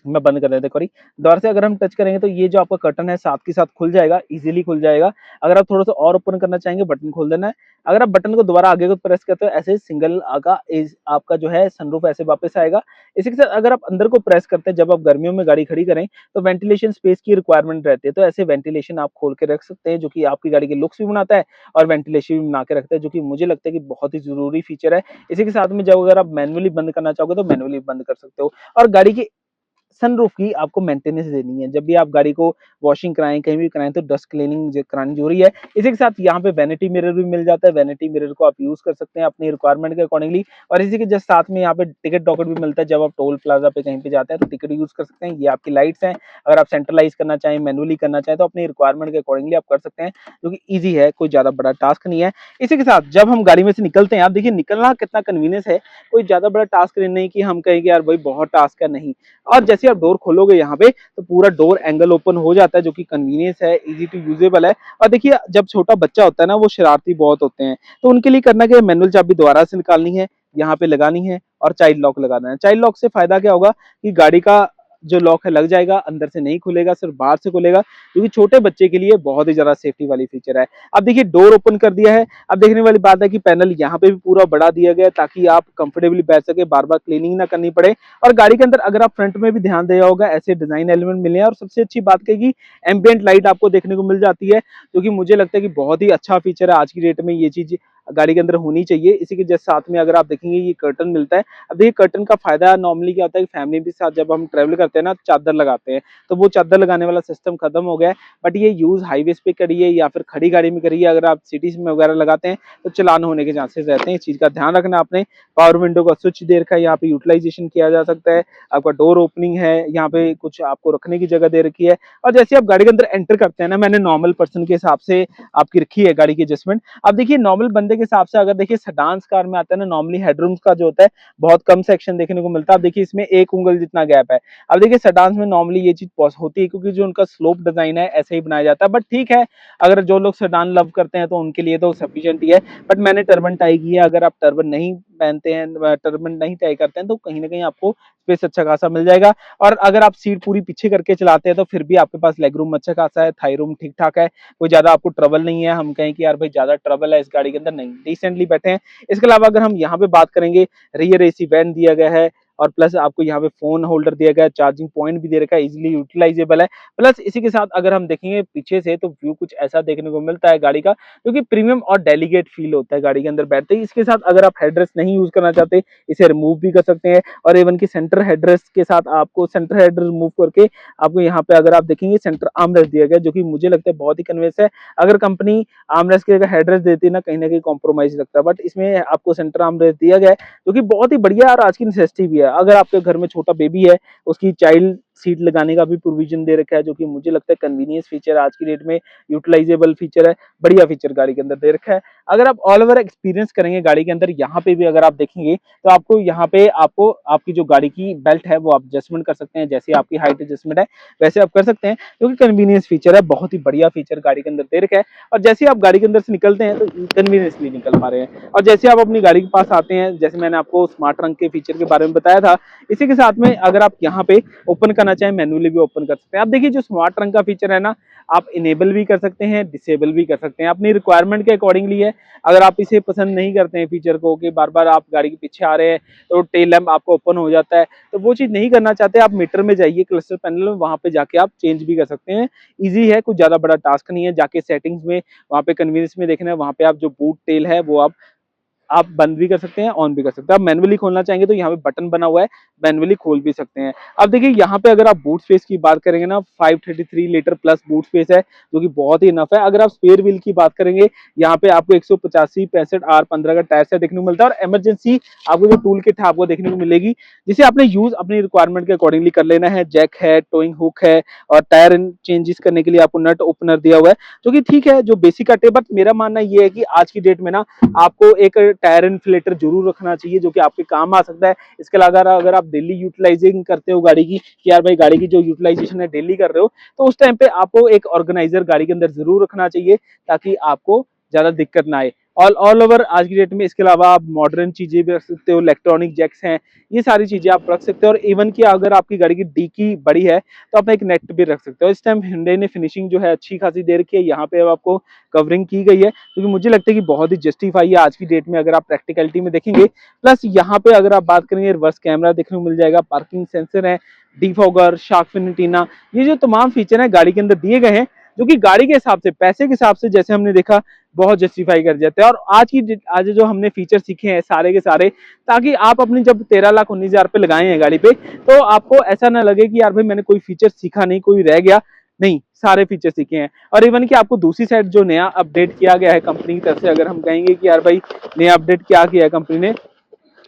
मैं बंद कर देता करी दोबारा से, अगर हम टच करेंगे तो ये जो आपका कर्टन है साथ के साथ खुल जाएगा, इजीली खुल जाएगा। अगर आप थोड़ा सा और ओपन करना चाहेंगे बटन खोल देना है। अगर आप बटन को दोबारा आगे को प्रेस करते हो, ऐसे सिंगल आगा आपका जो है सनरूफ ऐसे वापस आएगा। इसी के साथ अगर आप अंदर को प्रेस करते हैं, जब आप गर्मियों में गाड़ी खड़ी करें तो वेंटिलेशन स्पेस की रिक्वायरमेंट रहती है, तो ऐसे वेंटिलेशन आप खोल के रख सकते हैं, जो कि आपकी गाड़ी के लुक्स भी बनाता है और वेंटिलेशन भी बना के रखता है, जो कि मुझे लगता है कि बहुत ही जरूरी फीचर है। इसी के साथ में जब अगर आप मैनुअली बंद करना चाहोगे तो मैनुअली बंद कर सकते हो। और गाड़ी की सनरूफ की आपको मेंटेनेंस देनी है, जब भी आप गाड़ी को वॉशिंग कराएं, कहीं भी कराएं, तो डस्ट क्लीनिंग करानी जरूरी है। इसी के साथ यहाँ पे वैनिटी मिरर भी मिल जाता है, वैनिटी मिरर को आप यूज कर सकते हैं अपनी रिक्वायरमेंट के अकॉर्डिंगली। और इसी के जस्ट साथ में यहाँ पे टिकट डॉकेट भी मिलता है, जब आप टोल प्लाजा पे कहीं पे जाते हैं तो टिकट यूज कर सकते हैं। ये आपकी लाइट्स हैं, अगर आप सेंट्रलाइज करना चाहें, मैनुअली करना चाहें, तो अपनी रिक्वायरमेंट के अकॉर्डिंगली आप कर सकते हैं, जो कि ईजी है, कोई ज्यादा बड़ा टास्क नहीं है। इसी के साथ जब हम गाड़ी में से निकलते हैं, आप देखिए निकलना कितना कन्वीनियंस है, कोई ज्यादा बड़ा टास्क नहीं कि हम कहेंगे यार भाई बहुत टास्क है, नहीं। और जैसे आप डोर खोलोगे यहाँ पे, तो पूरा डोर एंगल ओपन हो जाता है, जो कि कन्वीनियंस है, इजी टू यूजेबल है। और देखिए जब छोटा बच्चा होता है ना, वो शरारती बहुत होते हैं, तो उनके लिए करना क्या है, मैनुअल चाबी दोबारा से निकालनी है, यहाँ पे लगानी है और चाइल्ड लॉक लगाना है। चाइल्ड लॉक से फायदा क्या होगा कि गाड़ी का जो लॉक है लग जाएगा, अंदर से नहीं खुलेगा, सिर्फ बाहर से खुलेगा, क्योंकि छोटे बच्चे के लिए बहुत ही ज्यादा सेफ्टी वाली फीचर है। अब देखिए डोर ओपन कर दिया है। अब देखने वाली बात है कि पैनल यहाँ पे भी पूरा बढ़ा दिया गया है ताकि आप कंफर्टेबली बैठ सके, बार बार क्लीनिंग ना करनी पड़े। और गाड़ी के अंदर अगर आप फ्रंट में भी ध्यान दिया होगा, ऐसे डिजाइन एलिमेंट मिले हैं। और सबसे अच्छी बात क्या है कि एम्बियंट लाइट आपको देखने को मिल जाती है, जो कि मुझे लगता है कि बहुत ही अच्छा फीचर है। आज की डेट में ये चीज गाड़ी के अंदर होनी चाहिए। इसी के जस्ट साथ में अगर आप देखेंगे ये कर्टन मिलता है। अब देखिए कर्टन का फायदा नॉर्मली क्या होता है कि फैमिली के साथ जब हम ट्रेवल करते हैं ना, चादर लगाते हैं, तो वो चादर लगाने वाला सिस्टम खत्म हो गया है। बट ये यूज हाईवेज पे करिए या फिर खड़ी गाड़ी में करिए, अगर आप सिटीज में वगैरह लगाते हैं तो चलान होने के चांसेस रहते हैं। इस चीज का ध्यान रखना आपने। पावर विंडो का स्विच दे रखा है, यहाँ पे यूटिलाइजेशन किया जा सकता है। आपका डोर ओपनिंग है, यहाँ पे कुछ आपको रखने की जगह दे रखी है। और जैसे आप गाड़ी के अंदर एंटर करते हैं ना, मैंने नॉर्मल पर्सन के हिसाब से आपकी रखी है गाड़ी की एडजस्टमेंट। अब देखिए नॉर्मल बंदे के हिसाब से अगर देखिए सेडान कार में आता है ना, नॉर्मली हेडरूम का जो होता है बहुत कम सेक्शन देखने को मिलता है। अब देखिए इसमें 1 उंगल जितना गैप है। अब देखिए सेडान में नॉर्मली ये चीज होती है क्योंकि जो उनका स्लोप डिजाइन है ऐसे ही बनाया जाता है। बट ठीक है, अगर जो लोग सेडान लव करते हैं तो उनके लिए तो सफिशिएंट ही है। बट मैंने टर्बन टाई की है। अगर आप टर्बन नहीं पहनते हैं, टर्बन नहीं टाई करते हैं, तो कहीं ना कहीं आपको स्पेस अच्छा खासा मिल जाएगा। और अगर आप सीट पूरी पीछे करके चलाते हैं तो फिर भी आपके पास लेग रूम अच्छा खासा है, थाई रूम ठीक ठाक है, कोई ज्यादा आपको ट्रबल नहीं है। हम कहें कि यार भाई ज्यादा ट्रबल है इस गाड़ी के अंदर, नहीं, डिसेंटली बैठे हैं। इसके अलावा अगर हम यहाँ पे बात करेंगे, रियर एसी वेंट दिया गया है और प्लस आपको यहाँ पे फोन होल्डर दिया गया है, चार्जिंग पॉइंट भी दे रखा है, इजीली यूटिलाइजेबल है। प्लस इसी के साथ अगर हम देखेंगे पीछे से तो व्यू कुछ ऐसा देखने को मिलता है गाड़ी का, क्योंकि प्रीमियम और डेलीकेट फील होता है गाड़ी के अंदर बैठते ही। इसके साथ अगर आप हेडरेस्ट नहीं यूज करना चाहते, इसे रिमूव भी कर सकते हैं। और इवन की सेंटर हेडरेस्ट के साथ आपको सेंटर हेडरेस्ट रिमूव करके आपको यहाँ पे अगर आप देखेंगे सेंटर आर्मरेस्ट दिया गया, जो कि मुझे लगता है बहुत ही कन्वेंस है। अगर कंपनी आर्मरेस्ट के जगह हेडरेस्ट देती है ना कहीं कॉम्प्रोमाइज लगता है, बट इसमें आपको सेंटर आर्मरेस्ट दिया गया है, जो कि बहुत ही बढ़िया और आज की नेसेसिटी भी है। अगर आपके घर में छोटा बेबी है, उसकी चाइल्ड सीट लगाने का भी प्रोविजन दे रखा है, जो कि मुझे लगता है कन्वीनियंस फीचर आज की डेट में, यूटिलाइजेबल फीचर है, बढ़िया फीचर गाड़ी के अंदर दे रखा है। अगर आप ऑल ओवर एक्सपीरियंस करेंगे गाड़ी के अंदर, यहाँ पे भी अगर आप देखेंगे तो आपको यहाँ पे आपको आपकी जो गाड़ी की बेल्ट है वो आप एडजस्टमेंट कर सकते हैं, जैसे आपकी हाइट एडजस्टमेंट है वैसे आप कर सकते हैं, जो कि कन्वीनियंस फीचर है, बहुत ही बढ़िया फीचर गाड़ी के अंदर दे रखा है। और जैसे आप गाड़ी के अंदर से निकलते हैं तो कन्वीनियंसली निकल पा रहे हैं। और जैसे आप अपनी गाड़ी के पास आते हैं, जैसे मैंने आपको स्मार्ट ट्रंक के फीचर के बारे में बताया था, इसी के साथ में अगर आप यहाँ पे ओपन करना चाहें मैन्युअली भी ओपन कर सकते हैं। आप देखिए जो स्मार्ट ट्रंक का फीचर है ना, आप इनेबल भी कर सकते हैं, डिसेबल भी कर सकते हैं, अपनी रिक्वायरमेंट के अकॉर्डिंगली है। अगर आप इसे पसंद नहीं करते हैं फीचर को कि बार बार आप गाड़ी के पीछे आ रहे हैं तो टेल लैम्प आपको ओपन हो जाता है, तो वो चीज नहीं करना चाहते, आप मीटर में जाइए, क्लस्टर पैनल में, वहां पे जाके आप चेंज भी कर सकते हैं। इजी है, कुछ ज्यादा बड़ा टास्क नहीं है। जाके सेटिंग्स में वहां पे कन्वीनियंस में देखना है, वहां पे आप जो बूट टेल है वो आप बंद भी कर सकते हैं, ऑन भी कर सकते हैं। आप मैनुअली खोलना चाहेंगे तो यहाँ पे बटन बना हुआ है, मैनुअली खोल भी सकते हैं। अब देखिए यहाँ पे अगर आप बूट स्पेस की बात करेंगे ना, 533 लीटर प्लस बूट स्पेस है, जो कि बहुत ही इनफ है। अगर आप स्पेयर व्हील की बात करेंगे, यहाँ पे आपको 185 65 R15 का टायर से देखने को मिलता है। और इमरजेंसी आपको जो टूल किट है आपको देखने को मिलेगी, जिसे आपने यूज अपनी रिक्वायरमेंट के अकॉर्डिंगली कर लेना है। जैक है, टोइंग हुक है, और टायर चेंजेस करने के लिए आपको नट ओपनर दिया हुआ है, जो कि ठीक है, जो बेसिक कट है। बट मेरा मानना यह है कि आज की डेट में ना आपको एक टायर इन्फ्लेटर जरूर रखना चाहिए, जो कि आपके काम आ सकता है। इसके अलावा अगर आप डेली यूटिलाइजिंग करते हो गाड़ी की, कि यार भाई गाड़ी की जो यूटिलाइजेशन है डेली कर रहे हो, तो उस टाइम पे आपको एक ऑर्गेनाइजर गाड़ी के अंदर जरूर रखना चाहिए, ताकि आपको ज्यादा दिक्कत ना आए। ऑल ओवर आज की डेट में इसके अलावा आप मॉडर्न चीजें भी रख सकते हो, इलेक्ट्रॉनिक जैक्स हैं, ये सारी चीजें आप रख सकते हो। और इवन की अगर आपकी गाड़ी की डिक्की बड़ी है तो आप एक नेट भी रख सकते हो। इस टाइम Hyundai ने फिनिशिंग जो है अच्छी खासी दे रखी है, यहाँ पे अब आपको कवरिंग की गई है, क्योंकि मुझे लगता है कि बहुत ही जस्टिफाई है आज की डेट में अगर आप प्रैक्टिकलिटी में देखेंगे। प्लस यहाँ पे अगर आप बात करेंगे, रिवर्स कैमरा देखने को मिल जाएगा, पार्किंग सेंसर है, डिफॉगर, शार्क फिन एंटीना, ये जो तमाम फीचर है गाड़ी के अंदर दिए गए हैं, जो कि गाड़ी के हिसाब से, पैसे के हिसाब से, जैसे हमने देखा, बहुत जस्टिफाई कर जाते हैं। और आज जो हमने फीचर सीखे हैं सारे के सारे, ताकि आप अपनी जब 13,19,000 पे लगाए हैं गाड़ी पे, तो आपको ऐसा ना लगे कि यार भाई मैंने कोई फीचर सीखा नहीं, कोई रह गया, नहीं, सारे फीचर सीखे हैं। और इवन कि आपको दूसरी साइड जो नया अपडेट किया गया है कंपनी की तरफ से, अगर हम कहेंगे कि यार भाई नया अपडेट क्या किया है कंपनी ने,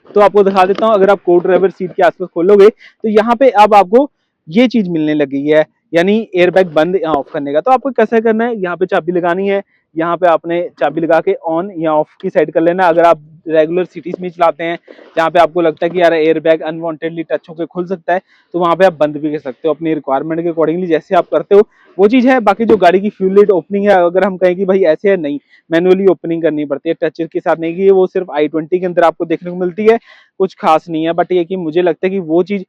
तो आपको दिखा देता हूं। अगर आप को ड्राइवर सीट के आसपास खोलोगे तो यहाँ पे अब आपको ये चीज मिलने लगी है, यानी एयरबैग बंद या ऑफ करने का। तो आपको कैसे करना है, यहाँ पे चाबी लगानी है, यहाँ पे आपने चाबी लगा के ऑन या ऑफ की साइड कर लेना। अगर आप रेगुलर सिटीज में चलाते हैं जहाँ पे आपको लगता है कि यार एयर बैग अनवांटेडली टच होकर खुल सकता है, तो वहाँ पे आप बंद भी कर सकते हो अपनी रिक्वायरमेंट के अकॉर्डिंगली, जैसे आप करते हो वो चीज़ है। बाकी जो गाड़ी की फ्यूल लिड ओपनिंग है, अगर हम कहें कि भाई ऐसे है, नहीं, मैनुअली ओपनिंग करनी पड़ती है, टच के साथ नहीं की है, वो सिर्फ i20 के अंदर आपको देखने को मिलती है, कुछ खास नहीं है। बट ये कि मुझे लगता है कि वो चीज़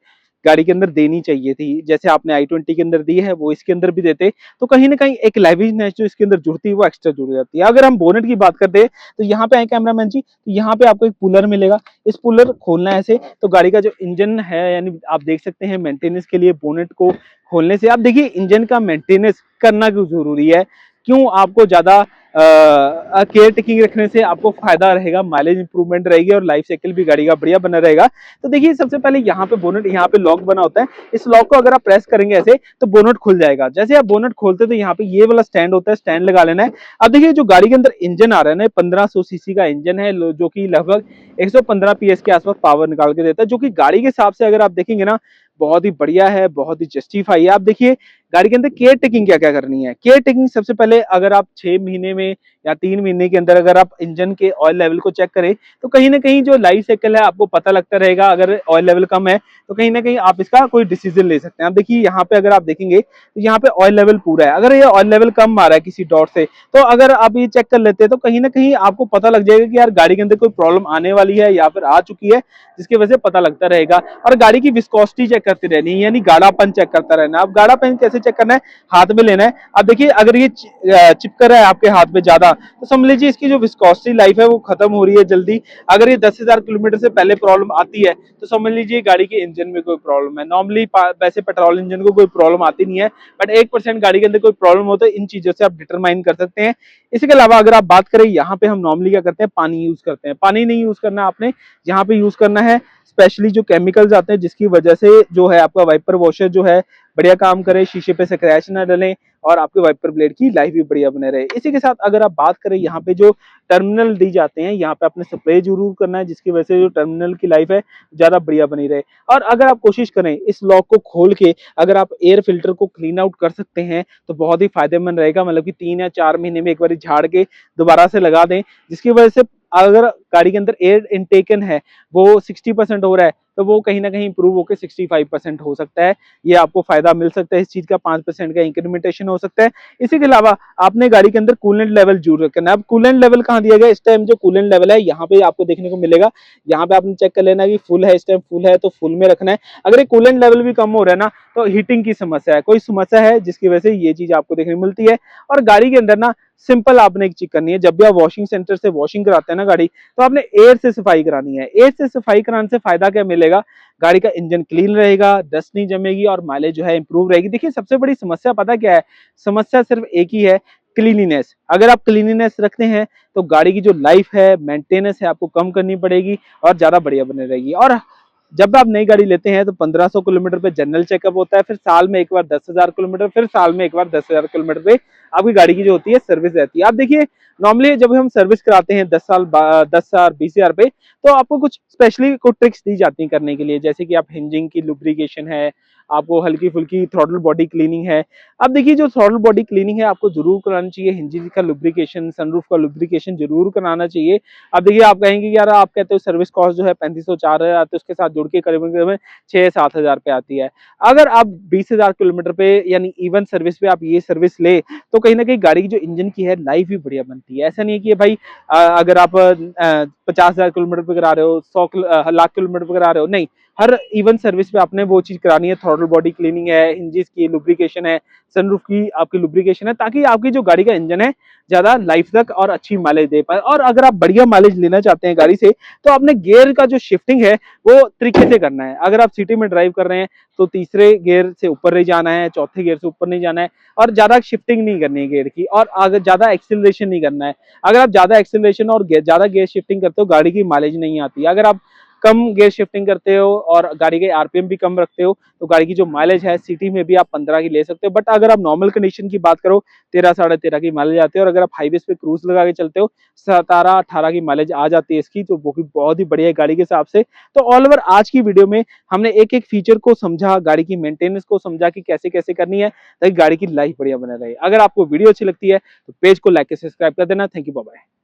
गाड़ी के अंदर देनी चाहिए थी, जैसे आपने i20 के अंदर दी है वो इसके अंदर भी देते, तो कहीं ना कहीं एक लाइवलीनेस जो इसके अंदर जुड़ती है वो एक्स्ट्रा जुड़ जाती है। अगर हम बोनेट की बात करते हैं तो यहाँ पे आए कैमरामैन जी, तो यहाँ पे आपको एक पुलर मिलेगा। इस पुलर खोलना है ऐसे, तो गाड़ी का जो इंजन है, यानी आप देख सकते हैं मेंटेनेंस के लिए बोनेट को खोलने से, आप देखिए इंजन का मेंटेनेंस करना क्यों जरूरी है, क्यों आपको ज्यादा केयर टेकिंग रखने से आपको फायदा रहेगा, माइलेज इंप्रूवमेंट रहेगी और लाइफ साइकिल भी गाड़ी का बढ़िया बना रहेगा। तो देखिए सबसे पहले यहाँ पे बोनेट, यहाँ पे लॉक बना होता है, इस लॉक को अगर आप प्रेस करेंगे ऐसे तो बोनेट खुल जाएगा। जैसे आप बोनेट खोलते तो यहाँ पे ये वाला स्टैंड होता है, स्टैंड लगा लेना है। अब देखिए जो गाड़ी के अंदर इंजन आ रहा है ना, 1500 सीसी का इंजन है, जो कि लगभग 115 PS के आसपास पावर निकाल के देता है, जो कि गाड़ी के हिसाब से अगर आप देखेंगे ना बहुत ही बढ़िया है, बहुत ही जस्टिफाई है। आप देखिए गाड़ी के अंदर केयर टेकिंग क्या क्या करनी है। केयर टेकिंग सबसे पहले, अगर आप 6 महीने में या 3 महीने के अंदर अगर आप इंजन के ऑयल लेवल को चेक करें, तो कहीं ना कहीं जो लाइफ साइकिल है आपको पता लगता रहेगा। अगर ऑयल लेवल कम है तो कहीं ना कहीं आप इसका कोई डिसीजन ले सकते हैं। आप देखिए यहाँ पे अगर आप देखेंगे तो यहाँ पे ऑयल लेवल पूरा है, अगर ये ऑयल लेवल कम आ रहा है किसी डॉट से, तो अगर आप ये चेक कर लेते हैं तो कहीं ना कहीं आपको पता लग जाएगा कि यार गाड़ी के अंदर कोई प्रॉब्लम आने वाली है या फिर आ चुकी है, जिसकी वजह से पता लगता रहेगा। और गाड़ी की विस्कोसिटी चेक करते रहनी है, यानी गाढ़ापन चेक करता रहना। अब गाढ़ापन कैसे चेक करना है, हाथ में लेना है। अब देखिए अगर ये चिपक रहा है आपके हाथ में ज्यादा, तो समझ लीजिए इसकी जो विस्कोसिटी लाइफ है वो खत्म हो रही है जल्दी। अगर ये 10,000 किलोमीटर से पहले प्रॉब्लम आती है तो समझ लीजिए गाड़ी के इंजन में कोई प्रॉब्लम है। नॉर्मली वैसे पेट्रोल इंजन को कोई प्रॉब्लम आती नहीं है, बट 1% गाड़ी के अंदर कोई प्रॉब्लम हो तो इन चीजों से आप डिटरमाइन कर सकते हैं। इसके अलावा अगर आप बात करें, यहाँ पे हम नॉर्मली क्या करते हैं, पानी यूज करते हैं। पानी नहीं यूज करना आपने, यहाँ पे यूज करना है स्पेशली जो केमिकल्स आते हैं, जिसकी वजह से जो है आपका वाइपर वॉशर जो है बढ़िया काम करे, शीशे पे स्क्रैच ना डले और आपके वाइपर ब्लेड की लाइफ भी बढ़िया बने रहे। इसी के साथ अगर आप बात करें, यहाँ पे जो टर्मिनल दी जाते हैं, यहाँ पे आपने स्प्रे जरूर करना है, जिसकी वजह से जो टर्मिनल की लाइफ है ज्यादा बढ़िया बनी रहे। और अगर आप कोशिश करें इस लॉक को खोल के अगर आप एयर फिल्टर को क्लीन आउट कर सकते हैं तो बहुत ही फायदेमंद रहेगा। मतलब कि 3 या 4 महीने में एक बार झाड़ के दोबारा से लगा दें, जिसकी वजह से अगर गाड़ी के अंदर एयर इनटेकन है वो 60% हो रहा है, तो वो कहीं ना कहीं इंप्रूव होकर 65% हो सकता है। ये आपको फायदा मिल सकता है इस चीज का, 5% का इंक्रीमेंटेशन हो सकता है। इसी के अलावा आपने गाड़ी के अंदर कूलेंट लेवल जरूर रखना है। अब कूलेंट लेवल कहाँ दिया गया, इस टाइम जो कूलेंट लेवल है यहाँ पे आपको देखने को मिलेगा, यहाँ पे आपने चेक कर लेना कि फुल है, इस टाइम फुल है तो फुल में रखना है। अगर ये कूलेंट लेवल भी कम हो रहा है ना, तो हीटिंग की समस्या है, कोई समस्या है जिसकी वजह से ये चीज आपको देखने को मिलती है। और गाड़ी के अंदर ना सिंपल आपने एक चीज करनी है, जब भी आप वॉशिंग सेंटर से वॉशिंग कराते हैं ना गाड़ी, तो आपने एयर से सफाई करानी है। एयर से सफाई कराने से फायदा क्या मिलेगा, गाड़ी का इंजन क्लीन रहेगा, डस्ट नहीं जमेगी और माइलेज जो है इंप्रूव रहेगी। देखिए सबसे बड़ी समस्या पता क्या है, समस्या सिर्फ एक ही है, क्लीनिनेस। अगर आप क्लीनिनेस रखते हैं तो गाड़ी की जो लाइफ है, मेंटेनेंस है, आपको कम करनी पड़ेगी और ज्यादा बढ़िया बनी रहेगी। और जब आप नई गाड़ी लेते हैं तो 1500 किलोमीटर पे जनरल चेकअप होता है, फिर साल में एक बार 10,000 किलोमीटर, फिर साल में एक बार 10,000 किलोमीटर पे आपकी गाड़ी की जो होती है सर्विस रहती है। आप देखिए नॉर्मली जब हम सर्विस कराते हैं 10,000 20,000 पे, तो आपको कुछ स्पेशली कुछ ट्रिक्स दी जाती हैं करने के लिए, जैसे कि आप हिंजिंग की लुब्रिकेशन है, आपको हल्की फुल्की थ्रॉटल बॉडी क्लीनिंग है। अब देखिए जो थ्रॉटल बॉडी क्लीनिंग है आपको जरूर करानी चाहिए, हिंजिंग का लुब्रिकेशन, सनरूफ का लुब्रिकेशन जरूर कराना चाहिए। अब देखिए आप कहेंगे कि यार आप कहते हो सर्विस कॉस्ट जो है 3500 4,000, तो उसके साथ जुड़ के करीबन 6-7 हजार पे आती है। अगर आप 20,000 किलोमीटर पे यानी इवन सर्विस पे आप ये सर्विस ले, तो कहीं ना कहीं गाड़ी की जो इंजन की है लाइफ भी बढ़िया बनती है। ऐसा नहीं है कि भाई अगर आप 50,000 किलोमीटर पे करा रहे हो, 100 लाख किलोमीटर पे करा रहे हो, नहीं, हर इवन सर्विस पे आपने वो चीज करानी है। थ्रॉटल बॉडी क्लीनिंग है, हिंजिस की लुब्रिकेशन है, सनरूफ की आपकी लुब्रिकेशन है, ताकि आपकी जो गाड़ी का इंजन है ज्यादा लाइफ तक और अच्छी माइलेज दे पाए। और अगर आप बढ़िया माइलेज लेना चाहते हैं गाड़ी से, तो आपने गियर का जो शिफ्टिंग है वो तरीके से करना है। अगर आप सिटी में ड्राइव कर रहे हैं तो तीसरे गियर से ऊपर नहीं जाना है, चौथे गियर से ऊपर नहीं जाना है, और ज्यादा शिफ्टिंग नहीं करनी है गियर की, और अगर ज्यादा एक्सिलरेशन नहीं करना है। अगर आप ज्यादा एक्सिलरेशन और ज्यादा गियर शिफ्टिंग करते हो गाड़ी की माइलेज नहीं आती। अगर आप कम गियर शिफ्टिंग करते हो और गाड़ी के आरपीएम भी कम रखते हो तो गाड़ी की जो माइलेज है सिटी में भी आप 15 की ले सकते हो। बट अगर आप नॉर्मल कंडीशन की बात करो 13 साढ़े 13 की माइलेज आती है, और अगर आप हाईवे पे क्रूज लगा के चलते हो 17 18 की माइलेज आ जाती है इसकी, तो वो भी बहुत ही बढ़िया है गाड़ी के हिसाब से। तो ऑल ओवर आज की वीडियो में हमने एक एक फीचर को समझा, गाड़ी की मेंटेनेंस को समझा कि कैसे कैसे करनी है ताकि गाड़ी की लाइफ बढ़िया बने रहे। अगर आपको वीडियो अच्छी लगती है तो पेज को लाइक सब्सक्राइब कर देना। Thank you, bye bye.